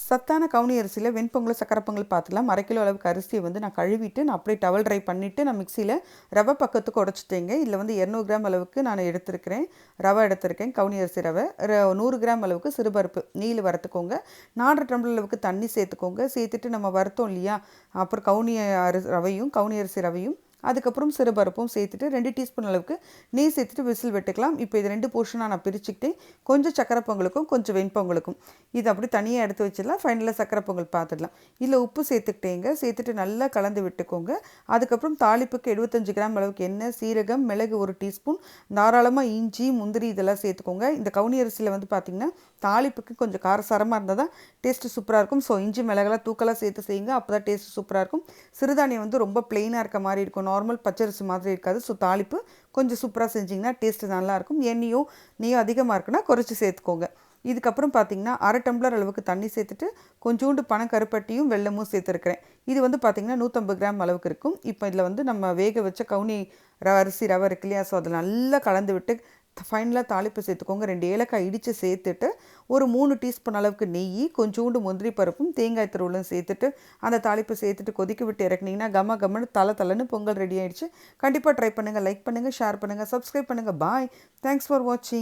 சத்தான கவுனி அரிசியில் வெண்பொங்கல் சக்கரை பொங்கல் பார்த்துக்கலாம். 1/2 கிலோ அளவுக்கு அரிசியை வந்து நான் கழுவிட்டு நான் அப்படியே டவல் ட்ரை பண்ணிவிட்டு நான் மிக்சியில் ரவை பக்கத்துக்கு உடச்சிட்டேங்க. இதில் வந்து 200 கிராம் அளவுக்கு நான் எடுத்திருக்கிறேன். ரவை எடுத்திருக்கேன், கவுனி அரிசி ரவை. 100 கிராம் அளவுக்கு சிறுபருப்பு நீல வறுத்துக்கோங்க. 4 டம்ளர் அளவுக்கு தண்ணி சேர்த்துக்கோங்க. சேர்த்துட்டு நம்ம வறுத்தோம் இல்லையா, அப்புறம் கவுனி அரிசி ரவையும் அதுக்கப்புறம் சிறுபருப்பும் சேர்த்துட்டு 2 டீஸ்பூன் அளவுக்கு நெய் சேர்த்துட்டு விசில் விட்டுக்கலாம். இப்போ இது 2 போர்ஷனாக நான் பிரிச்சுக்கிட்டேன். கொஞ்சம் சக்கரை பொங்கலுக்கும் கொஞ்சம் வெண்பொங்கலுக்கும் இது அப்படி தனியாக எடுத்து வச்சிடலாம். ஃபைனலாக சக்கரை பொங்கல் பார்த்துடலாம். இதில் உப்பு சேர்த்துக்கிட்டேங்க. சேர்த்துட்டு நல்லா கலந்து விட்டுக்கோங்க. அதுக்கப்புறம் தாளிப்புக்கு 75 கிராம் அளவுக்கு எண்ணெய், சீரகம், மிளகு 1 டீஸ்பூன், தாராளமாக இஞ்சி, முந்திரி இதெல்லாம் சேர்த்துக்கோங்க. இந்த கவுனி அரிசியில் வந்து பார்த்திங்கன்னா தாளிப்புக்கு கொஞ்சம் காரசாரமாக இருந்தால் தான் டேஸ்ட்டு சூப்பராக இருக்கும். ஸோ இஞ்சி மிளகெல்லாம் தூக்கலாக சேர்த்து செய்யுங்க, அப்போ தான் டேஸ்ட்டு சூப்பராக இருக்கும். சிறுதானியம் வந்து ரொம்ப பிளெயினாக இருக்க மாதிரி இருக்கும், நார்மல் பச்சரிசி மாதிரி இருக்காது. ஸோ தாளிப்பு கொஞ்சம் சூப்பராக செஞ்சிங்கன்னா டேஸ்ட்டு நல்லாயிருக்கும். நெய்யோ அதிகமாக இருக்குன்னா குறைச்சி சேர்த்துக்கோங்க. இதுக்கப்புறம் பார்த்திங்கன்னா 1/2 டம்ளர் அளவுக்கு தண்ணி சேர்த்துட்டு கொஞ்சோண்டு பனக்கருப்பட்டியும் வெல்லமும் சேர்த்துருக்கிறேன். இது வந்து பார்த்திங்கன்னா 150 கிராம் அளவுக்கு இருக்கும். இப்போ இதில் வந்து நம்ம வேக வச்ச கவுனி அரிசி ரவை இருக்கு இல்லையா, ஸோ அதில் நல்லா கலந்து விட்டு ஃபைனலாக தாளிப்பு சேர்த்துக்கோங்க. 2 ஏலக்காய் இடித்து சேர்த்துட்டு ஒரு 3 டீஸ்பூன் அளவுக்கு நெய், கொஞ்சோண்டு முந்திரி பருப்பும் தேங்காய் துருவலும் சேர்த்துட்டு அந்த தாளிப்பு சேர்த்துட்டு கொதிக்க விட்டு இறக்குனீங்கன்னா கம்மன்னு தலன்னு பொங்கல் ரெடி ஆகிடுச்சு. கண்டிப்பாக ட்ரை பண்ணுங்கள். லைக் பண்ணுங்கள், ஷேர் பண்ணுங்கள், சப்ஸ்கிரைப் பண்ணுங்கள். பாய். தேங்க்ஸ் ஃபார் வாட்சிங்.